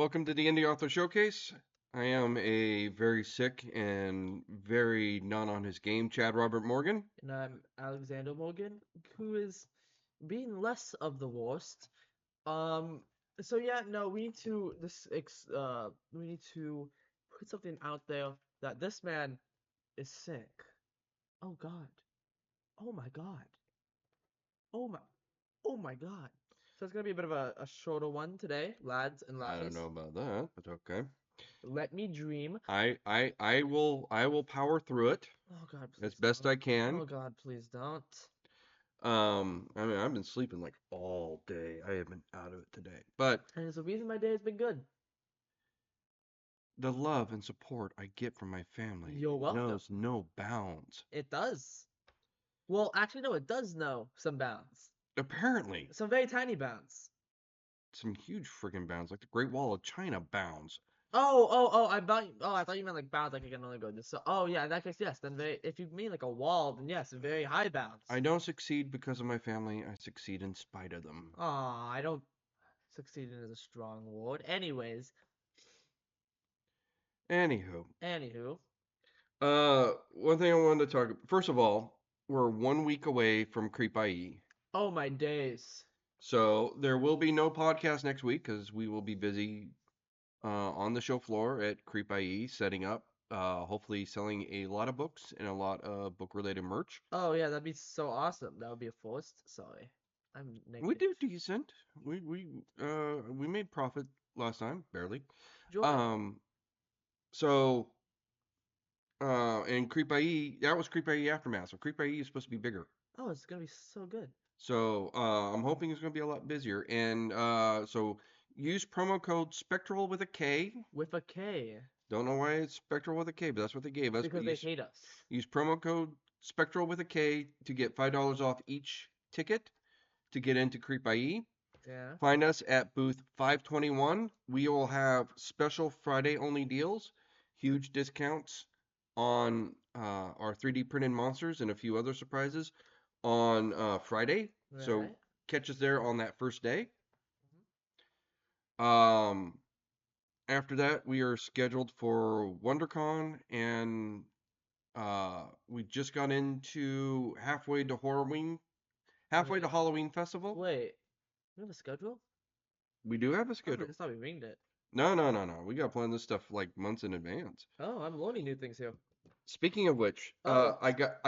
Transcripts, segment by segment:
Welcome to the Indie Author Showcase. I am a very sick and very not on his game, Chad Robert Morgan. And I'm Alexander Morgan, who is being less of the worst. Um, so yeah, no, we need to put something out there that this man is sick. Oh God. Oh my God. Oh my. Oh my God. So it's gonna be a bit of a shorter one today, lads and I don't lasses. know about that, but okay. Let me dream. I will power through it Oh God, as please best don't. I can. Oh God, please don't. I mean, I've been sleeping like all day. I have been out of it today. But And it's the reason my day has been good. the love and support I get from my family You're welcome. knows no bounds. It does. Well, actually, no, it does know some bounds. Apparently, Some very tiny bounds. some huge freaking bounds, like the Great Wall of China bounds. I thought you meant like bounds, like I can only go this. So, oh yeah, in that case, yes. Then very, if you mean like a wall, then yes, very high bounds. I don't succeed because of my family. I succeed in spite of them. Aw, I don't succeed in a strong word. Anywho, Anywho, one thing I wanted to talk. First of all, we're 1 week away from Creep IE, oh my days. so there will be no podcast next week because we will be busy on the show floor at Creep IE setting up. Hopefully selling a lot of books and a lot of book-related merch. Oh yeah, that'd be so awesome. That would be a first. Sorry, I'm We negative. do decent. We made profit last time, barely. Joy. Um, so and Creep IE, that was Creep IE Aftermath. So Creep IE is supposed to be bigger. Oh, it's gonna be so good. So I'm hoping it's going to be a lot busier. And so use promo code Spectral with a K. With a K. Don't know why it's Spectral with a K, but that's what they gave us. But Because they hate us. use promo code Spectral with a K to get $5 off each ticket to get into Creep IE. Yeah. Find us at booth 521. We will have special Friday only deals, huge discounts on our 3D printed monsters and a few other surprises on Friday. So Right. catch us there on that first day. Mhm. After that, we are scheduled for WonderCon, and we just got into halfway to Wait. Halloween Festival. Wait. We have a schedule? We do have a I schedule. thought we winged it. No, no, no, no. We got to plan this stuff like months in advance. Oh, I'm learning new things here. Speaking of which, Oh, I got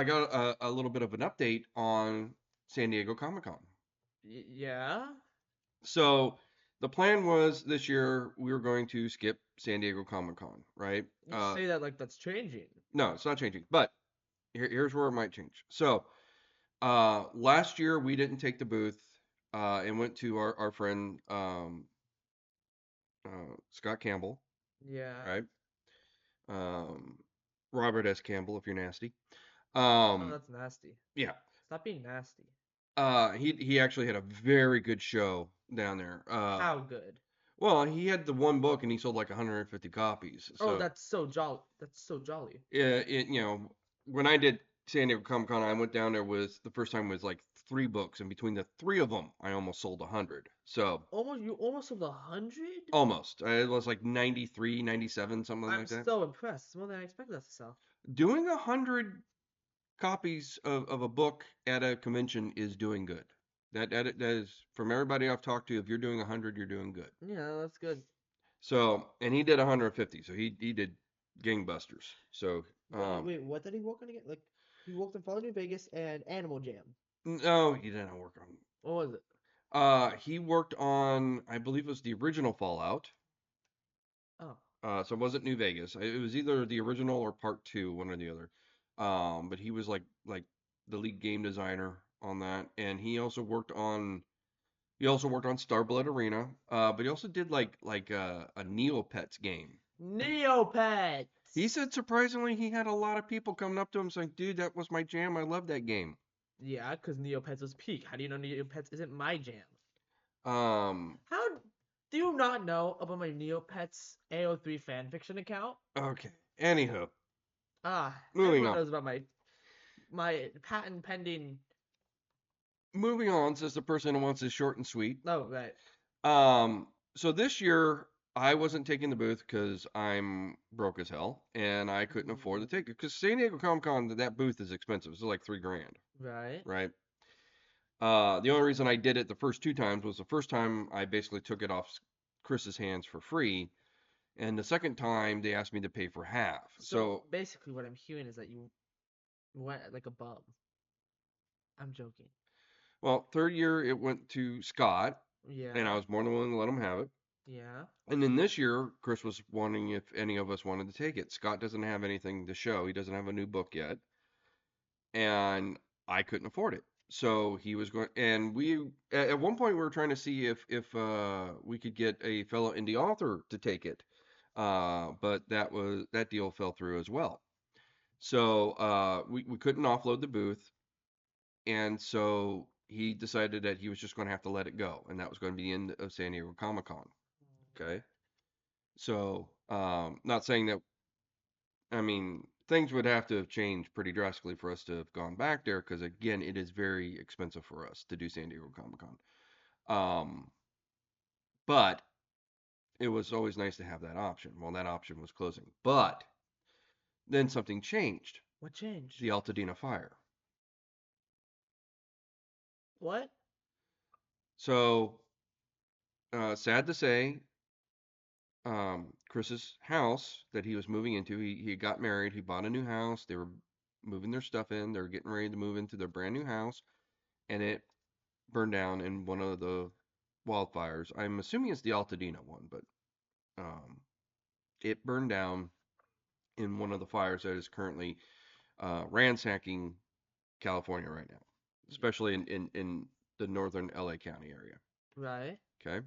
a little bit of an update on San Diego Comic-Con. Yeah? So the plan was this year we were going to skip San Diego Comic-Con, right? You say that like that's changing. No, it's not changing, but here's where it might change. So last year we didn't take the booth and went to our friend Scott Campbell, Yeah. right? Um, Robert S. Campbell, if you're nasty. Oh, Um, that's nasty. yeah. Stop being nasty. He actually had a very good show down there. How good? Well, he had the one book and he sold like 150 copies. Oh, So, that's so jolly. That's so jolly. when I did San Diego Comic Con, I went down there with the first time was like 3 books, and between the 3 of them, I almost sold 100. So You almost sold 100? almost, it was like 93, 97, something I'm like that. so impressed. It's more than I expected us to sell. Doing 100 copies of a book at a convention is doing good. That is from everybody I've talked to. If you're doing 100, you're doing good. Yeah, that's good. So, and he did 150, so he did gangbusters. So, Wait, what did he work on again? Like, he worked on Fallout New Vegas and Animal Jam. no, he didn't work on. What was it? He worked on, I believe it was the original Fallout. Oh. So it wasn't New Vegas. It was either the original or part two, one or the other. But he was like the lead game designer on that, and he also worked on Starblood Arena. But he also did like a Neopets game. Neopets! He said surprisingly he had a lot of people coming up to him saying, "Dude, that was my jam. I love that game." Yeah, because Neopets was peak. How do you know Neopets isn't my jam? Um, How do you not know about my Neopets AO3 fanfiction account? okay. Anywho, moving Everyone on. knows about my patent pending. Moving on, says the person who wants it short and sweet. Oh, right. So this year, I wasn't taking the booth because I'm broke as hell and I couldn't afford the Mm, ticket. Because San Diego Comic Con, that booth is expensive. It's like 3 grand, right. right? The only reason I did it the first 2 times was the first time I basically took it off Chris's hands for free, and the second time they asked me to pay for half. So So, basically, what I'm hearing is that you went like a bum. I'm joking. well, third year it went to Scott, and I Yeah. was more than willing to let him have it. Yeah. And then this year, Chris was wondering if any of us wanted to take it. Scott doesn't have anything to show. He doesn't have a new book yet, and I couldn't afford it. So he was going, and we at one point we were trying to see if we could get a fellow indie author to take it, but that deal fell through as well. So we couldn't offload the booth, and so he decided that he was just going to have to let it go, and that was going to be the end of San Diego Comic Con. Okay, so not saying that I mean, things would have to have changed pretty drastically for us to have gone back there because, again, it is very expensive for us to do San Diego Comic Con. But it was always nice to have that option. Well, that option was closing. But then something changed, What changed? the Altadena fire. What? So, sad to say, Chris's house that he was moving into, he got married, he bought a new house, they were moving their stuff in, they were getting ready to move into their brand new house, and it burned down in one of the wildfires. I'm assuming it's the Altadena one, but um, it burned down in one of the fires that is currently ransacking California right now, especially in the northern LA County area. Right. Okay.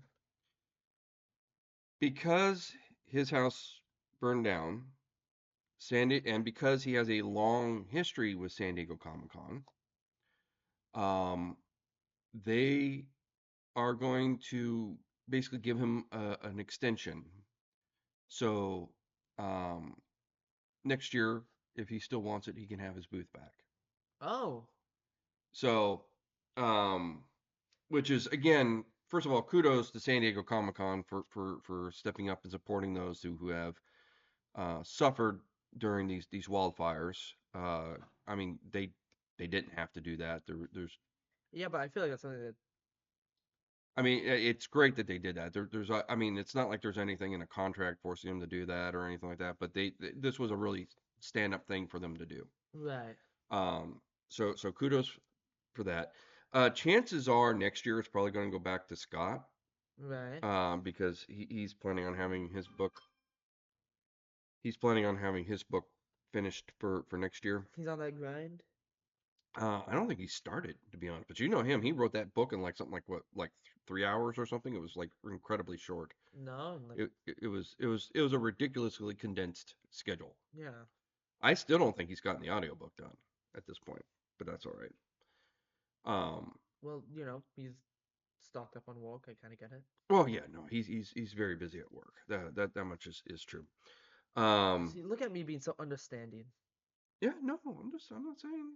Because his house burned down, and because he has a long history with San Diego Comic Con, um, they are going to basically give him an extension. So um, next year, if he still wants it, he can have his booth back. Oh. So, um, which is again, first of all, kudos to San Diego Comic Con for stepping up and supporting those who have suffered during these wildfires. I mean, they didn't have to do that. There's Yeah, but I feel like that's something that. I mean, it's great that they did that. I mean, it's not like there's anything in a contract forcing them to do that or anything like that. But this was a really stand-up thing for them to do. Right. Um, so kudos for that. Chances are next year it's probably going to go back to Scott, Right. because he's planning on having his book. He's planning on having his book finished for next year. He's on that grind. I don't think he started, to be honest. But you know him; he wrote that book in like something like what, like 3 hours or something. It was like incredibly short. No, like It was a ridiculously condensed schedule. yeah. I still don't think he's gotten the audiobook done at this point, but that's all right. Um, Well, he's stocked up on woke. I kind of get it. well, yeah, no, he's very busy at work. That much is true. Um, See, look at me being so understanding. yeah, no, I'm not saying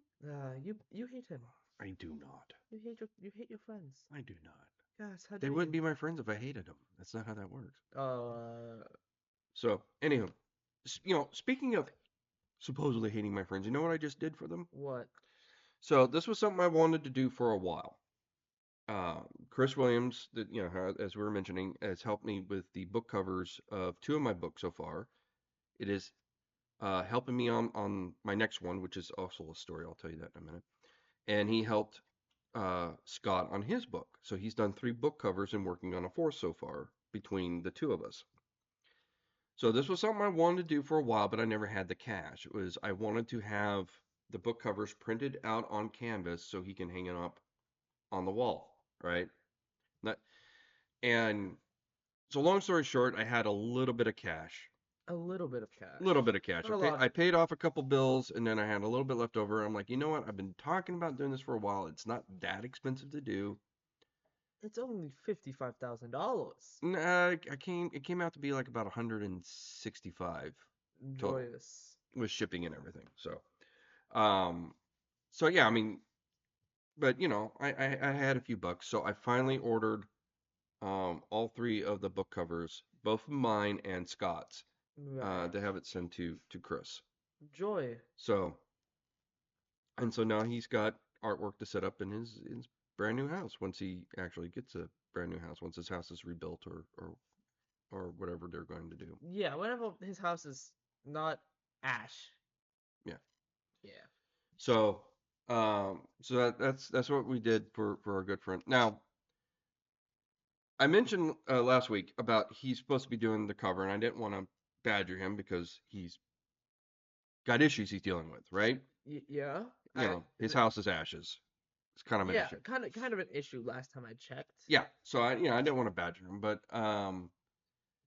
You hate him. I do not. You hate your friends. I do not. Yes, how They dare wouldn't you? be my friends if I hated them. That's not how that works. Uh, So, anyhow, speaking of supposedly hating my friends, you know what I just did for them? what? So this was something I wanted to do for a while. Chris Williams, as we were mentioning, has helped me with the book covers of two of my books so far. It is helping me on my next one, which is also a story. I'll tell you that in a minute. And he helped Scott on his book. So he's done 3 book covers and working on a fourth so far between the two of us. So this was something I wanted to do for a while, but I never had the cash. It was I wanted to have the book covers printed out on canvas so he can hang it up on the wall, right? That, and so long story short, I had a little bit of cash. A little bit of A cash. little bit of cash. Not a lot. I paid off a couple bills and then I had a little bit left over. I'm like, you know what? I've been talking about doing this for a while. It's not that expensive to do. It's only $55,000. Nah, it came out to be like about 165 total Joyous. with shipping and everything. Um, so yeah, I mean, but I had a few bucks, so I finally ordered all 3 of the book covers both mine and Scott's, Right. to have it sent to Chris. Joy. So, and so now he's got artwork to set up in his brand new house once he actually gets a brand new house, once his house is rebuilt or whatever they're going to do. Yeah, whenever his house is not ash. Yeah. Yeah. So, so that's what we did for our good friend. Now, I mentioned last week about he's supposed to be doing the cover, and I didn't want to badger him because he's got issues he's dealing with, right? Yeah. You know, his house is ashes. It's kind of an Yeah, issue. kind of an issue last time I checked. Yeah. So I didn't want to badger him, but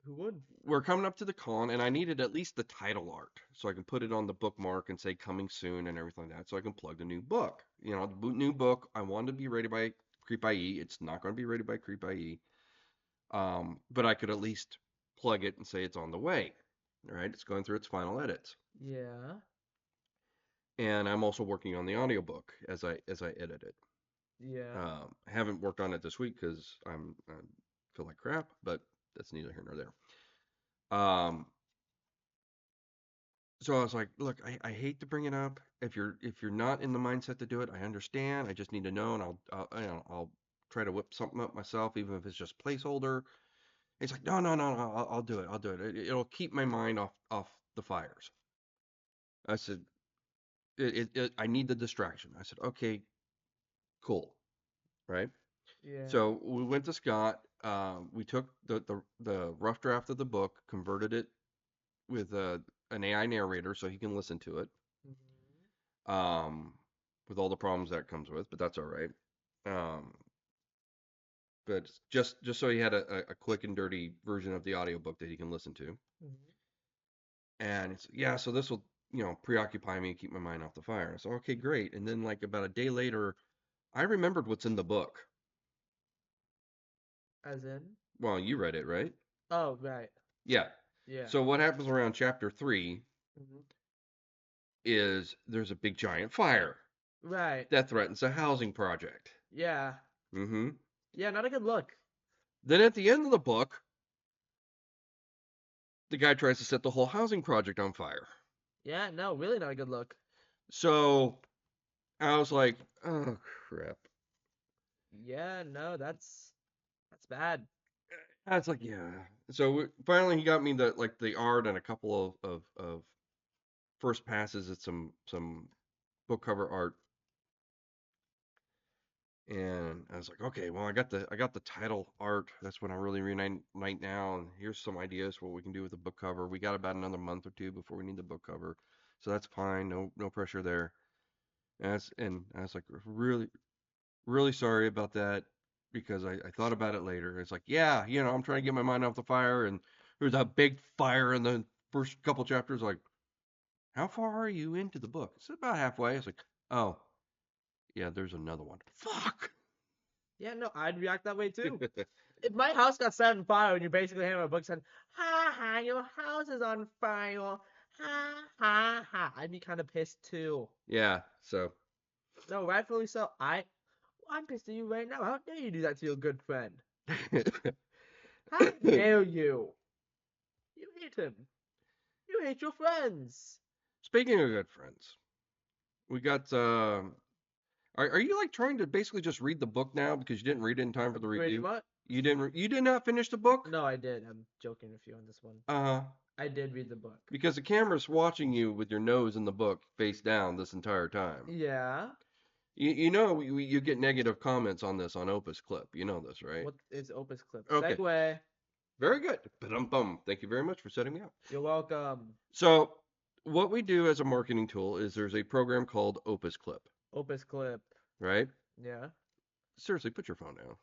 Who would? we're coming up to the con, and I needed at least the title art so I can put it on the bookmark and say coming soon and everything like that, so I can plug the new book. You know, the new book I wanted to be ready by Creep IE. It's not going to be ready by Creep IE, but I could at least plug it and say it's on the way. All right, it's going through its final edits, Yeah. and I'm also working on the audiobook as I edit it. Yeah. I haven't worked on it this week because I feel like crap, but that's neither here nor there. So I was like, look, I hate to bring it up. If you're not in the mindset to do it, I understand. I just need to know, and I'll try to whip something up myself, even if it's just placeholder. He's like, no, I'll do it. I'll do it. It'll keep my mind off the fires. I said, I need the distraction. I said, okay, cool, right? Yeah. So we went to Scott. We took the rough draft of the book, converted it with an AI narrator so he can listen to it. Mhm. um, with all the problems that comes with, but that's all right. Um, but just so he had a quick and dirty version of the audiobook that he can listen to. Mhm. And it's yeah, so this will preoccupy me and keep my mind off the fire. So okay, great. And then like about a day later, I remembered what's in the book. As in? Well, you read it, right? Oh, right. Yeah. Yeah. So what happens around chapter 3 Mhm. is there's a big giant fire Right. that threatens a housing project. Yeah. Mm-hmm. Yeah, not a good look. Then at the end of the book, the guy tries to set the whole housing project on fire. Yeah, no, really not a good look. So I was like, oh crap. Yeah, no, that's bad. I was like, yeah. So finally, he got me the art and a couple of first passes at some book cover art, and I was like, okay, well, I got the title art. That's what I'm really reading right now, and here's some ideas for what we can do with the book cover. We got about another month or two before we need the book cover, so that's fine. No pressure there. And I was like, really sorry about that because I thought about it later. It's like, yeah, I'm trying to get my mind off the fire, and there's a big fire in the first couple chapters. Like, how far are you into the book? It's about halfway. It's like, oh, yeah, there's another one. Fuck. Yeah, no, I'd react that way too. If my house got set on fire and you basically hand me a book saying, ha ha, your house is on fire, ha ha ha, I'd be kind of pissed too. Yeah, so No, rightfully so. I'm pissed at you right now. How dare you do that to your good friend? How dare you? You hate him. You hate your friends. speaking of good friends, we got are you like trying to basically just read the book now because you didn't read it in time for the Pretty review? much. You did not finish the book? No, I did. I'm joking with you on this one. Uh-huh. I did read the book. Because the camera's watching you with your nose in the book face down this entire time. Yeah. You know you get negative comments on this on Opus Clip. You know this, right? What is Opus Clip? Okay. Segue. Very good. Ba-dum-bum. Thank you very much for setting me up. You're welcome. So what we do as a marketing tool is there's a program called Opus Clip, Opus Clip. right? Yeah. Seriously, put your phone down.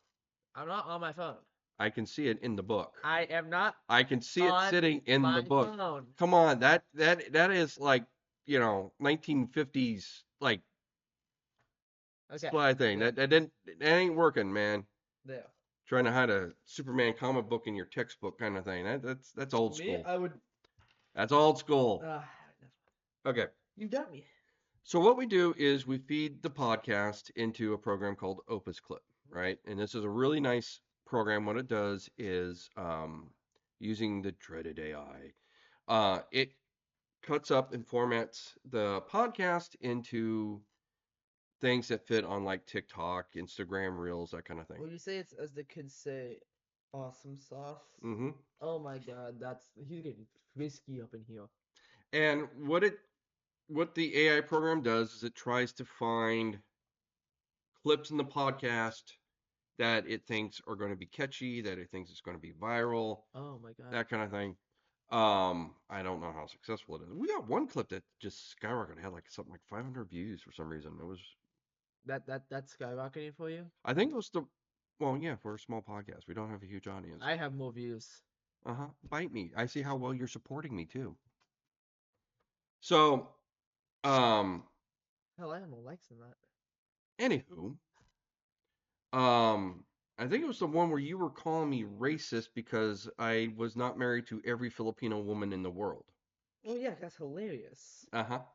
I'm not on my phone. I can see it in the book. I am not I can see it on sitting in my the book. phone. Come on, that is like, 1950s like Okay. spy thing. Yeah. That ain't working, man. There. Trying to hide a Superman comic book in your textbook kind of thing. That's old Me, school. I would. That's old school. Uh, Okay. you got me. So what we do is we feed the podcast into a program called Opus Clip, right? And this is a really nice program. What it does is using the dreaded AI. It cuts up and formats the podcast into things that fit on like TikTok, Instagram Reels, that kind of thing. When you say it's, as the kids say, awesome sauce. Hmm. Oh my god, he's getting frisky up in here. And what the AI program does is it tries to find clips in the podcast that it thinks are going to be catchy, that it thinks is going to be viral, Oh my god. that kind of thing. I don't know how successful it is. We got one clip that just skyrocketed, had like something like 500 views for some reason. It was, That's skyrocketing for you? I think it was well, yeah, for a small podcast, we don't have a huge audience. I have more views. Uh-huh. Bite me. I see how well you're supporting me too. So, um, Hell, I have more likes than that. anywho, um, I think it was the one where you were calling me racist because I was not married to every Filipino woman in the world. Oh yeah, that's hilarious. Uh-huh. Well,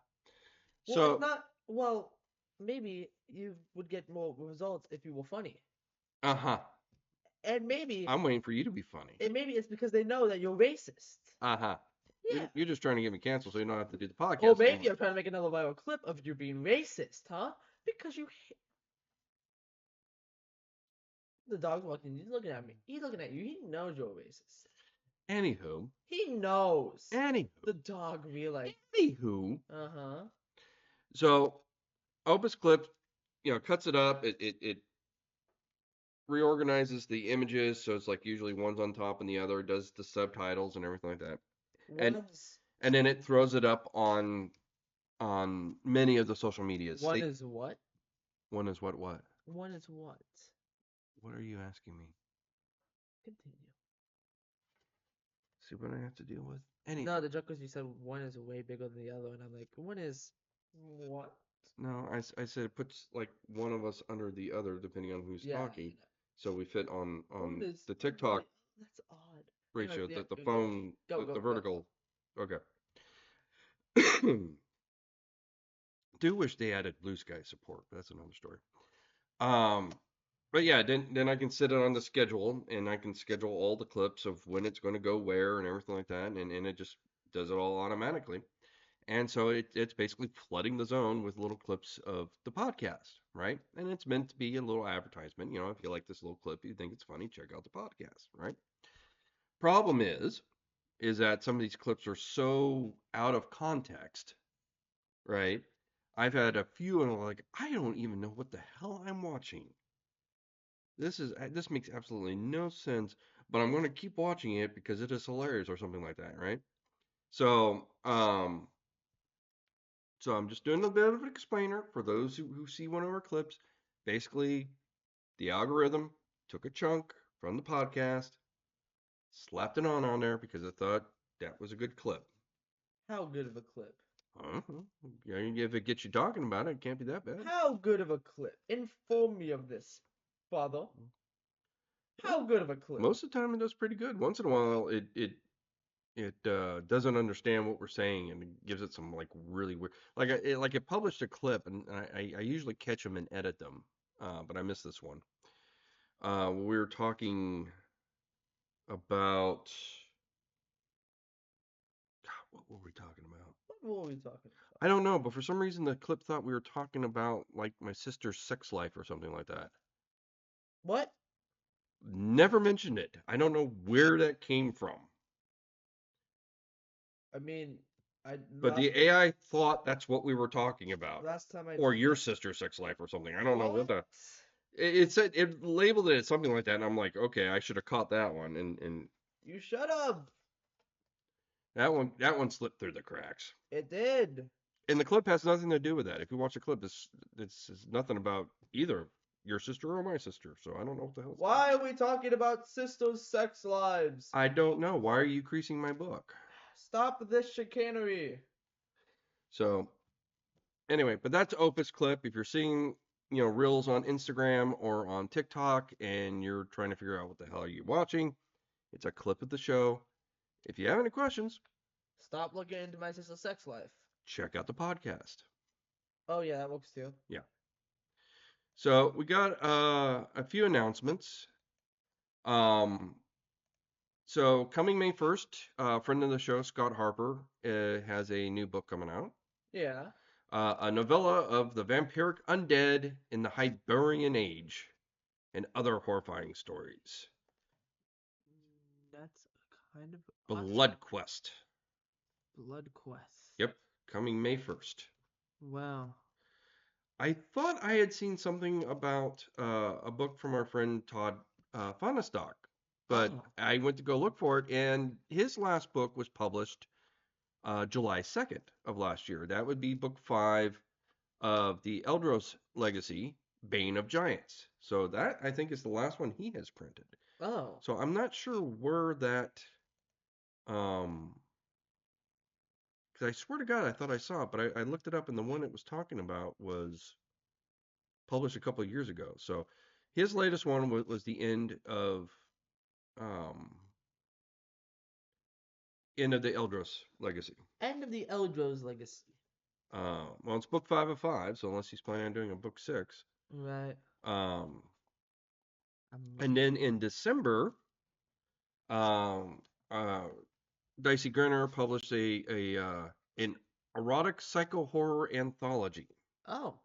it's So, not. Well, maybe you would get more results if you were funny, uh-huh. and maybe, I'm waiting for you to be funny. it's because they know that you're racist. Uh-huh. Yeah. You're just trying to get me canceled so you don't have to do the Or podcast maybe anymore. I'm trying to make another viral clip of you being racist, huh? Because the dog's walking. He's looking at me. He's looking at you. He knows you're racist. Anywho, He knows. anywho, The dog realized. anywho. Uh huh. So, Opus Clip, cuts it up. It reorganizes the images so it's like usually one's on top and the other, does the subtitles and everything like that, and One's and then it throws it up on many of the social medias. one is what? One is what? One is what? What are you asking me? Continue. See what I have to deal with? No, the joke was you said one is way bigger than the other, and I'm like, one is what? No, I said it puts like one of us under the other depending on who's Yeah. talking, so we fit on One is the TikTok way. That's odd. Anyways, ratio, yeah, the go, phone, go, go, the go. vertical. Okay. Do wish they added blue sky support, but that's another story. Um, but yeah, then I can set it on the schedule and I can schedule all the clips of when it's going to go where and everything like that, and it just does it all automatically. And so it's basically flooding the zone with little clips of the podcast, right? And it's meant to be a little advertisement. If you like this little clip, you think it's funny, check out the podcast, right? Problem is that some of these clips are so out of context, right? I've had a few and I'm like, I don't even know what the hell I'm watching. This makes absolutely no sense, but I'm going to keep watching it because it is hilarious or something like that, right? So, so I'm just doing a bit of an explainer for those who see one of our clips. Basically, the algorithm took a chunk from the podcast, slapped it on there because I thought that was a good clip. How good of a clip? Yeah, if it gets you talking about it, it can't be that bad. How good of a clip? Inform me of this, father. How good of a clip? Most of the time, it does pretty good. Once in a while, it doesn't understand what we're saying and it gives it some like really weird, like it published a clip and I usually catch them and edit them, but I missed this one. We were talking about, God, what were we talking about? What were we talking about? I don't know, but for some reason the clip thought we were talking about like my sister's sex life or something like that. What? Never mentioned it. I don't know where that came from. I mean, But the AI thought that's what we were talking about. last time I Or your sister's sex life or something. I don't know what the. What? It said it labeled it as something like that, and I'm like, okay, I should have caught that one, and You shut up. that one slipped through the cracks. It did. And the clip has nothing to do with that. If you watch the clip, this is nothing about either your sister or my sister. So I don't know what the hell. Why are we talking about sisters' sex lives? I don't know. Why are you creasing my book? Stop this chicanery. So anyway, but that's Opus Clip. If you're seeing, reels on Instagram or on TikTok and you're trying to figure out what the hell are you watching, it's a clip of the show. If you have any questions, Stop looking into my sister's sex life. check out the podcast. Oh yeah, that works too. Yeah. So we got a few announcements. Um, So coming May 1st, friend of the show, Scott Harper, has a new book coming out. Yeah. A novella of the vampiric undead in the Hyborian Age and other horrifying stories. That's kind of awesome. Blood Quest. Blood Quest. Yep, coming May 1st. Wow. I thought I had seen something about a book from our friend Todd Fonestock, but Oh. I went to go look for it, and his last book was published July 2nd of last year. That would be book 5 of the Eldros Legacy, Bane of Giants. So that, I think, is the last one he has printed. Oh. So I'm not sure where that, um, because I swear to God, I thought I saw it, but I looked it up, and the one it was talking about was published a couple of years ago. So his latest one was the um, end of the Eldros Legacy. End of the Eldros Legacy. Well, it's book 5 of 5, so unless he's planning on doing a book 6. Right. Um, I'm and looking. then in December, um, uh, Dicey Grinner published an erotic psycho horror anthology Oh.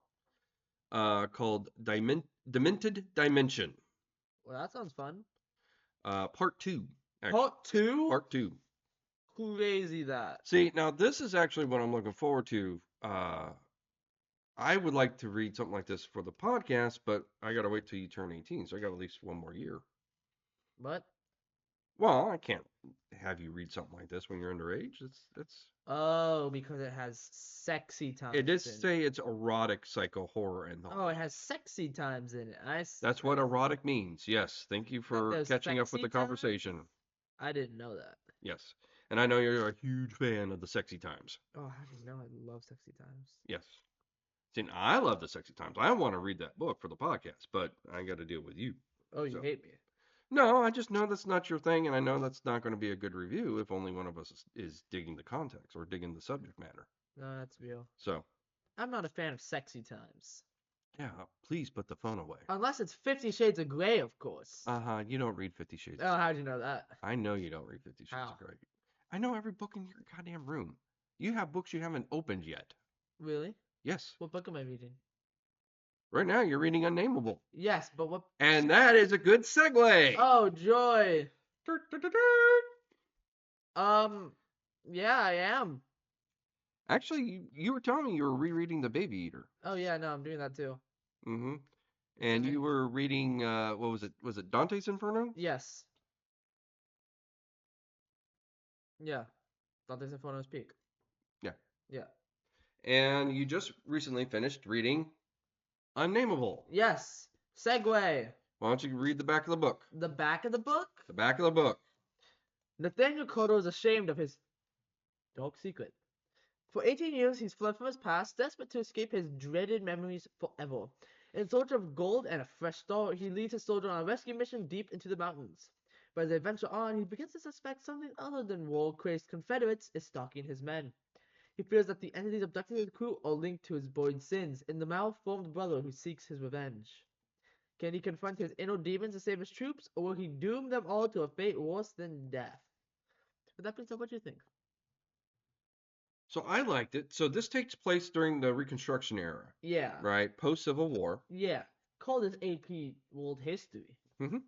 called Demented Dimension, Well, that sounds fun. Part 2, actually. Part 2? Part 2. Crazy that. See, now this is actually what I'm looking forward to. I would like to read something like this for the podcast, but I got to wait till you turn 18, so I got at least one more year. What? Well, I can't have you read something like this when you're underage. It's Oh, because it has sexy times it does in it. say it's erotic psycho horror and Oh, it has sexy times in it. that's what erotic means. Yes, thank you for There's catching up with sexy the times? conversation. I didn't know that. Yes, and I know you're a huge fan of the sexy times. Oh, how do you know I love sexy times? Yes. See, I love the sexy times. I want to read that book for the podcast, but I got to deal with you. Oh, you So. hate me. No, I just know that's not your thing, and I know that's not going to be a good review if only one of us is digging the context or digging the subject matter. No, that's real. So, I'm not a fan of sexy times. yeah, please put the phone away. Unless it's 50 Shades of Grey, of course. You don't read 50 Shades Oh, how'd you know that? I know you don't read 50 Shades How? of Grey. I know every book in your goddamn room. You have books you haven't opened yet. Really? Yes. What book am I reading? Right now, you're reading Unnamable. Yes, but what? And that is a good segue. Oh, joy. Dur, dur, dur, dur. Yeah, I am. Actually, you were telling me you were rereading The Baby Eater. Oh, yeah, no, I'm doing that too. Mm-hmm. And you were reading, what was it? Was it Dante's Inferno? Yes. Yeah. Dante's Inferno's Peak. Yeah. Yeah. And you just recently finished reading Unnamable. Yes. Segue. Why don't you read the back of the book? The back of the book? The back of the book. Nathaniel Koto is ashamed of his dark secret. For 18 years, he's fled from his past, desperate to escape his dreaded memories forever. In search of gold and a fresh start, he leads his soldier on a rescue mission deep into the mountains. But as they venture on, he begins to suspect something other than war-crazed Confederates is stalking his men. He fears that the entities abducting his crew are linked to his buried sins and the malformed brother who seeks his revenge. Can he confront his inner demons to save his troops, or will he doom them all to a fate worse than death? With that being said, what do you think? So I liked it. So this takes place during the Reconstruction era, Yeah. right? Post-Civil War. Yeah. Call this AP World History. Mm-hmm.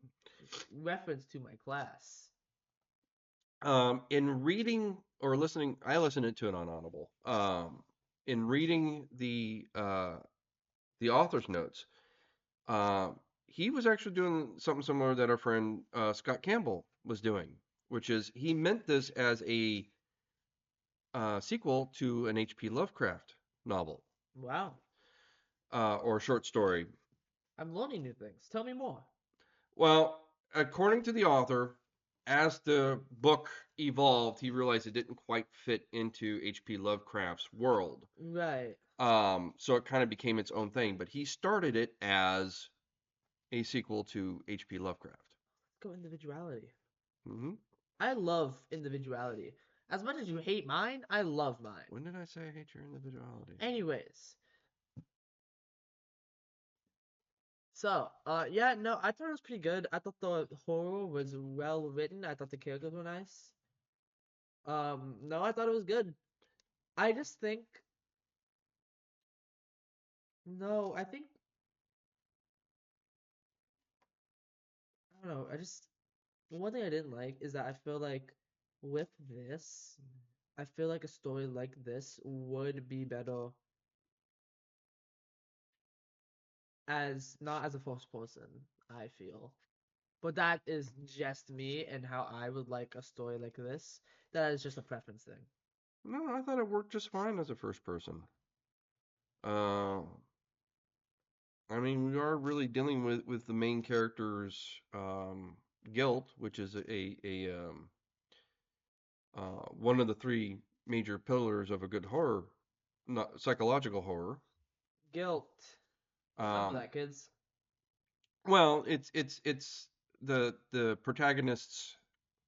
Reference to my class. In reading or listening, I listened to it on Audible. In reading the author's notes, he was actually doing something similar that our friend Scott Campbell was doing, which is he meant this as a sequel to an H.P. Lovecraft novel. Wow. Or short story. I'm learning new things. Tell me more. Well, according to the author, as the book evolved, he realized it didn't quite fit into H.P. Lovecraft's world. Right. So it kind of became its own thing. But he started it as a sequel to H.P. Lovecraft. Go individuality. Mm-hmm. I love individuality. As much as you hate mine, I love mine. When did I say I hate your individuality? Anyways. Yeah, no, I thought it was pretty good. I thought the horror was well written. I thought the characters were nice. No, I thought it was good. I just think, no, I think, I don't know. One thing I didn't like is that I feel like with this, I feel like a story like this would be better as not as a first person, I feel. But that is just me and how I would like a story like this. That is just a preference thing. No, I thought it worked just fine as a first person. Uh, I mean, we are really dealing with the main character's guilt, which is one of the three major pillars of a good horror, not psychological horror. Guilt. Remember Um, that, kids. well, it's the protagonist's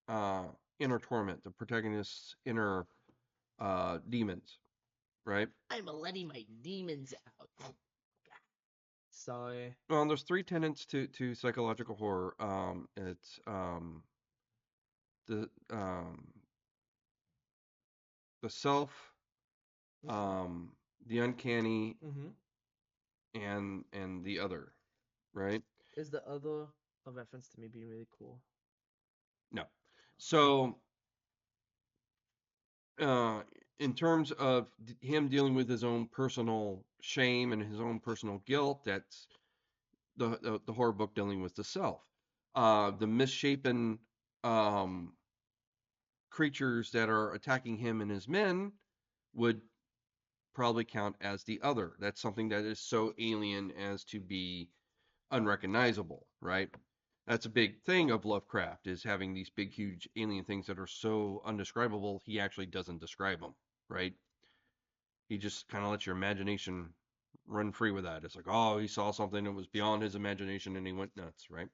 uh, inner torment, the protagonist's inner demons, right? I'm letting my demons out. Sorry. Well, there's three tenets to psychological horror. It's the the self, um, the uncanny, Mm-hmm. and the other, right? Is the other a reference to me being really cool? No. So, uh, in terms of him dealing with his own personal shame and his own personal guilt, that's the horror book dealing with the self. The misshapen um, creatures that are attacking him and his men would probably count as the other. That's something that is so alien as to be unrecognizable, right? That's a big thing of Lovecraft is having these big, huge alien things that are so undescribable. He actually doesn't describe them, right? He just kind of lets your imagination run free with that. It's like, oh, he saw something that was beyond his imagination and he went nuts, right?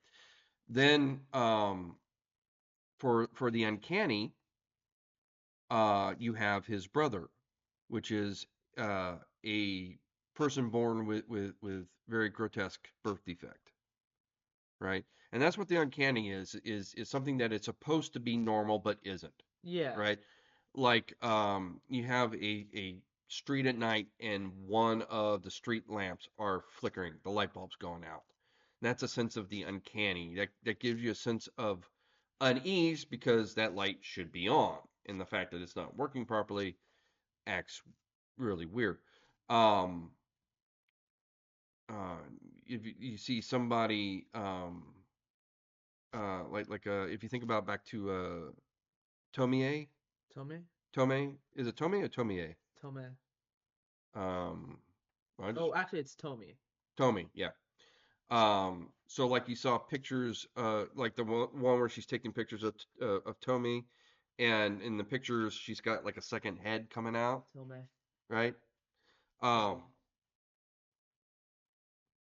Then for the uncanny, you have his brother, which is a person born with very grotesque birth defect, right? And that's what the uncanny is something that it's supposed to be normal but isn't, Yeah. right? Like you have a street at night and one of the street lamps are flickering, the light bulb's going out. That's a sense of the uncanny. That gives you a sense of unease because that light should be on, and the fact that it's not working properly acts really weird. Um, uh, if you see somebody if you think about back to Tomie, Tome? Tomei, is it Tomei or Tomie? Tome. Um, I just Oh, actually, it's Tommy. Tomei, yeah. So like you saw pictures, like the one where she's taking pictures of Tomei, and in the pictures she's got like a second head coming out, Tome. right? Um,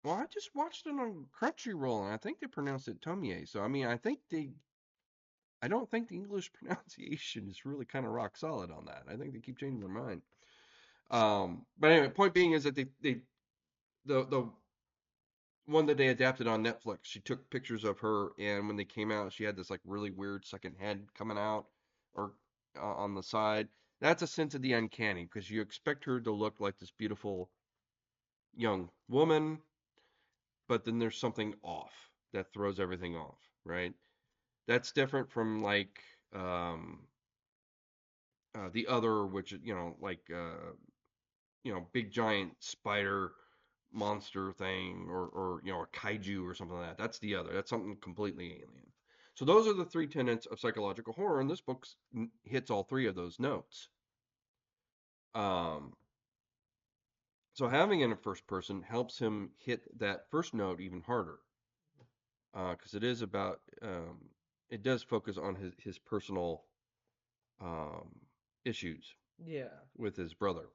well, I just watched it on Crunchyroll, and I think they pronounced it Tomie. So I mean, I don't think the English pronunciation is really kind of rock solid on that. I think they keep changing their mind. But anyway, point being is that the one that they adapted on Netflix, she took pictures of her, and when they came out, she had this like really weird second head coming out or on the side. That's a sense of the uncanny because you expect her to look like this beautiful young woman, but then there's something off that throws everything off, right? That's different from like um, the other, which big giant spider monster thing or a kaiju or something like that. That's the other. That's something completely alien. So those are the three tenets of psychological horror, and this book hits all three of those notes. Um, so having it in first person helps him hit that first note even harder because it is about it does focus on his personal um, issues Yeah. with his brother.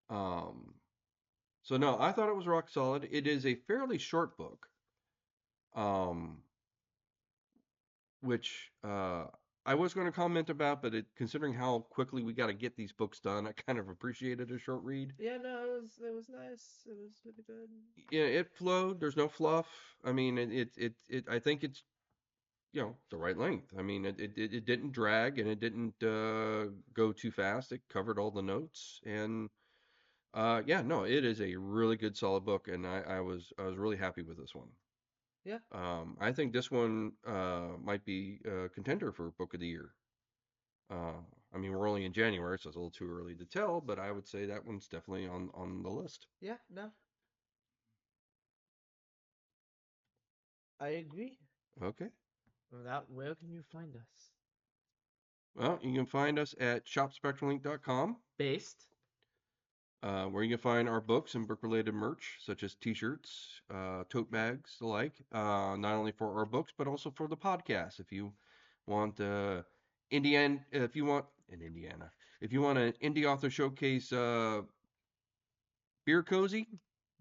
Um, so no, I thought it was rock solid. It is a fairly short book, um, which I was going to comment about, but considering how quickly we got to get these books done, I kind of appreciated a short read. Yeah, no, it was nice. It was really good. Yeah, it flowed. There's no fluff. I mean, I think it's the right length. I mean, it didn't drag and it didn't go too fast. It covered all the notes and yeah, no, it is a really good solid book, and I was really happy with this one. Yeah. I think this one might be a contender for Book of the Year. Uh, I mean, we're only in January, so it's a little too early to tell, but I would say that one's definitely on the list. Yeah, no, I agree. Okay. Without, where can you find us? Well, you can find us at shopspectralink.com, Based. where you can find our books and book-related merch, such as T-shirts, tote bags, the like. Not only for our books, but also for the podcast. If you want if you want in Indiana, if you want an indie author showcase beer cozy,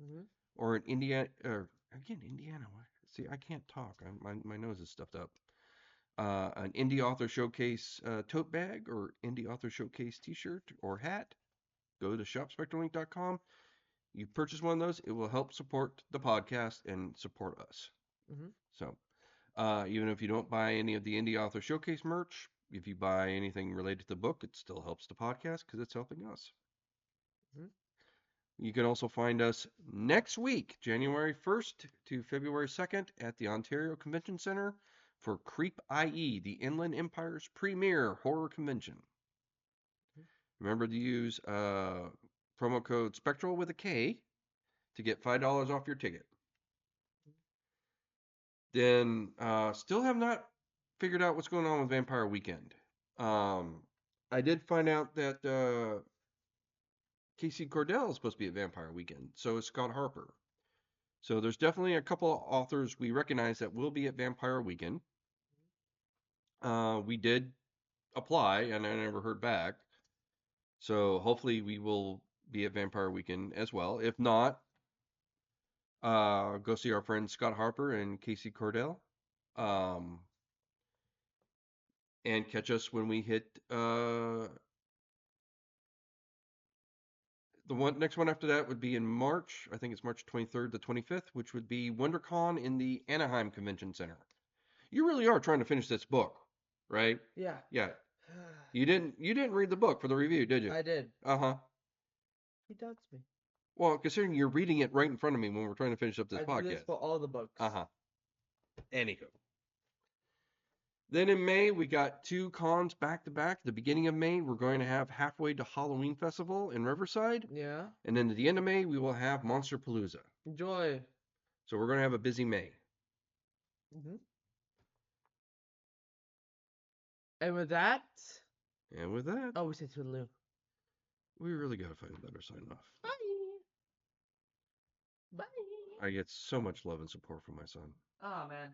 Mm-hmm. or an Indiana, or again Indiana. See, I can't talk. My nose is stuffed up. An indie author showcase tote bag or indie author showcase T-shirt or hat. Go to shopspectralink.com. You purchase one of those, it will help support the podcast and support us. Mm-hmm. So, even if you don't buy any of the Indie Author Showcase merch, if you buy anything related to the book, it still helps the podcast because it's helping us. Mm-hmm. You can also find us next week, January 1st to February 2nd, at the Ontario Convention Center for Creep IE, the Inland Empire's premier horror convention. Remember to use promo code Spectral with a K to get $5 off your ticket. Then still have not figured out what's going on with Vampire Weekend. I did find out that Casey Cordell is supposed to be at Vampire Weekend. So is Scott Harper. So there's definitely a couple of authors we recognize that will be at Vampire Weekend. We did apply and I never heard back. So hopefully we will be at Vampire Weekend as well. If not, go see our friends Scott Harper and Casey Cordell. Um, and catch us when we hit the one next one after that would be in March. I think it's March 23rd to 25th, which would be WonderCon in the Anaheim Convention Center. You really are trying to finish this book, right? Yeah. Yeah. You didn't read the book for the review, did you? I did. Uh-huh. He doubts me. Well, considering you're reading it right in front of me when we're trying to finish up this I do this podcast. for all the books. Uh-huh. Anywho. Then in May, we got two cons back to back. The beginning of May, we're going to have Halfway to Halloween Festival in Riverside. Yeah. And then at the end of May, we will have Monster Palooza. Enjoy. So we're going to have a busy May. Mm-hmm. And with that, And with that, oh, we say toodaloo. we really got to find a better sign off. Bye. Bye. I get so much love and support from my son. Oh man.